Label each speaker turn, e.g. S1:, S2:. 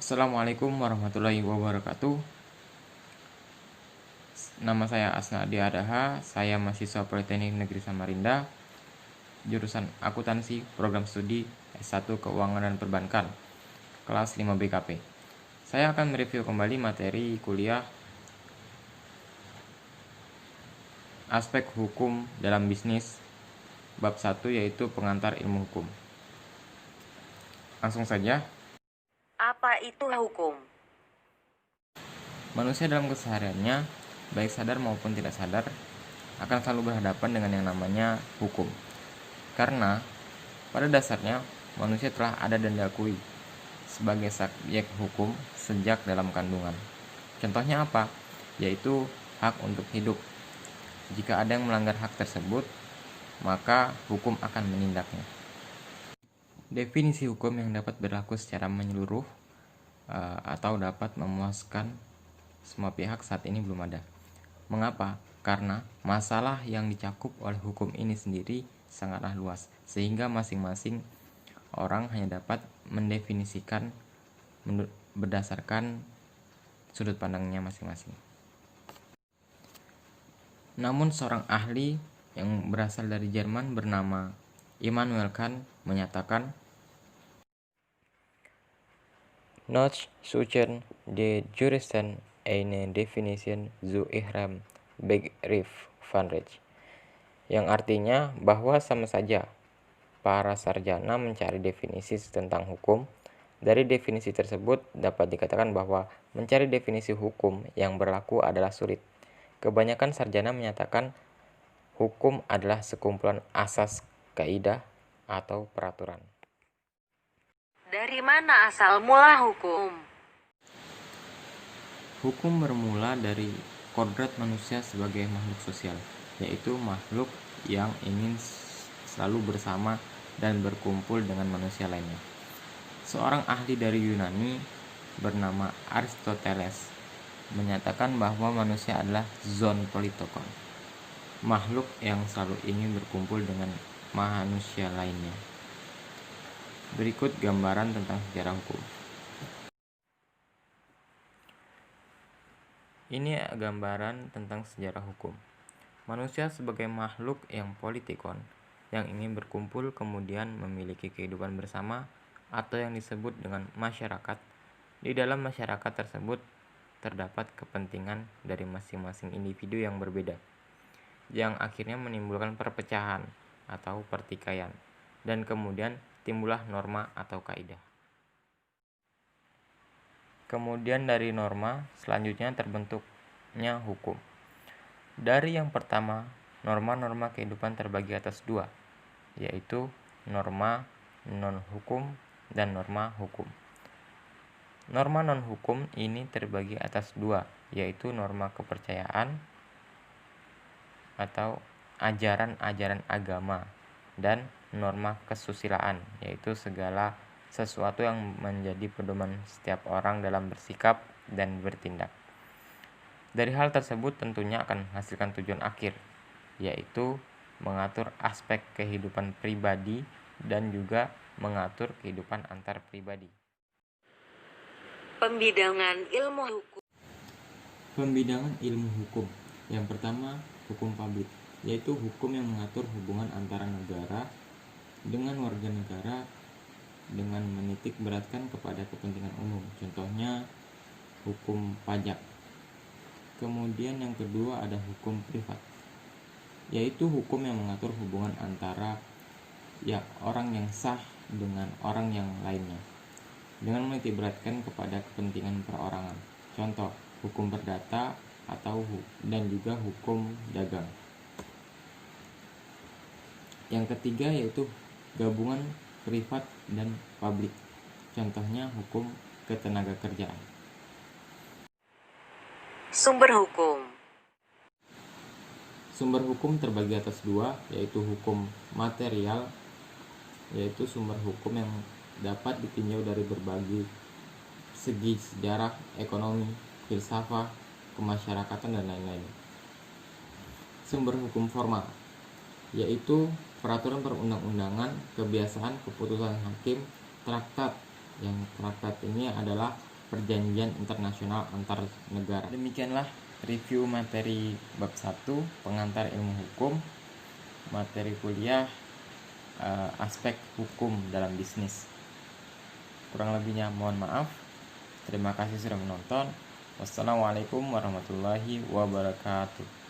S1: Assalamualaikum warahmatullahi wabarakatuh. Nama saya Asnadi Adaha, saya mahasiswa Politeknik Negeri Samarinda, jurusan Akuntansi, program studi S1 Keuangan dan Perbankan, kelas 5 BKP. Saya akan mereview kembali materi kuliah aspek hukum dalam bisnis bab 1, yaitu pengantar ilmu hukum. Langsung saja.
S2: Apa itu hukum?
S1: Manusia dalam kesehariannya, baik sadar maupun tidak sadar, akan selalu berhadapan dengan yang namanya hukum. Karena pada dasarnya manusia telah ada dan diakui sebagai subjek hukum sejak dalam kandungan. Contohnya apa? Yaitu hak untuk hidup. Jika ada yang melanggar hak tersebut, maka hukum akan menindaknya. Definisi hukum yang dapat berlaku secara menyeluruh atau dapat memuaskan semua pihak saat ini belum ada. Mengapa? Karena masalah yang dicakup oleh hukum ini sendiri sangatlah luas, sehingga masing-masing orang hanya dapat mendefinisikan berdasarkan sudut pandangnya masing-masing. Namun seorang ahli yang berasal dari Jerman bernama Immanuel Kant menyatakan,
S3: Noch suchen die Juristen eine Definition zu ihrem Begriff von Recht, yang artinya bahwa sama saja para sarjana mencari definisi tentang hukum. Dari definisi tersebut dapat dikatakan bahwa mencari definisi hukum yang berlaku adalah sulit. Kebanyakan sarjana menyatakan hukum adalah sekumpulan asas, kaidah, atau peraturan.
S2: Dari mana asal mula hukum?
S1: hukum bermula dari kodrat manusia sebagai makhluk sosial, yaitu makhluk yang ingin selalu bersama dan berkumpul dengan manusia lainnya. Seorang ahli dari Yunani bernama Aristoteles menyatakan bahwa manusia adalah zoon politokon, makhluk yang selalu ingin berkumpul dengan manusia lainnya. Berikut gambaran tentang sejarah hukum. Ini gambaran tentang sejarah hukum. Manusia sebagai makhluk yang politikon, yang ingin berkumpul kemudian memiliki kehidupan bersama atau yang disebut dengan masyarakat. Di dalam masyarakat tersebut terdapat kepentingan dari masing-masing individu yang berbeda, yang akhirnya menimbulkan perpecahan atau pertikaian, dan kemudian timbullah norma atau kaidah. Kemudian dari norma selanjutnya terbentuknya hukum. Dari yang pertama, norma-norma kehidupan terbagi atas dua, yaitu norma non-hukum dan norma hukum. Norma non-hukum ini terbagi atas dua, yaitu norma kepercayaan atau ajaran-ajaran agama, dan norma kesusilaan, yaitu segala sesuatu yang menjadi pedoman setiap orang dalam bersikap dan bertindak. Dari hal tersebut tentunya akan menghasilkan tujuan akhir, yaitu mengatur aspek kehidupan pribadi dan juga mengatur kehidupan antar pribadi.
S2: Pembidangan ilmu hukum.
S1: Pembidangan ilmu hukum. Yang pertama, hukum publik, yaitu hukum yang mengatur hubungan antara negara dengan warga negara dengan menitik beratkan kepada kepentingan umum. Contohnya hukum pajak. Kemudian yang kedua ada hukum privat, yaitu hukum yang mengatur hubungan antara orang yang sah dengan orang yang lainnya dengan menitik beratkan kepada kepentingan perorangan. Contoh hukum perdata dan juga hukum dagang. Yang ketiga yaitu gabungan privat dan publik. Contohnya hukum ketenagakerjaan.
S2: Sumber hukum.
S1: Sumber hukum terbagi atas dua, yaitu hukum material, yaitu sumber hukum yang dapat ditinjau dari berbagai segi sejarah, ekonomi, filsafat, kemasyarakatan, dan lain-lain. Sumber hukum formal, yaitu peraturan perundang-undangan, kebiasaan, keputusan hakim, traktat. Yang traktat ini adalah perjanjian internasional antar negara. Demikianlah review materi bab 1 pengantar ilmu hukum, materi kuliah aspek hukum dalam bisnis. Kurang lebihnya mohon maaf. Terima kasih sudah menonton. Wassalamualaikum warahmatullahi wabarakatuh.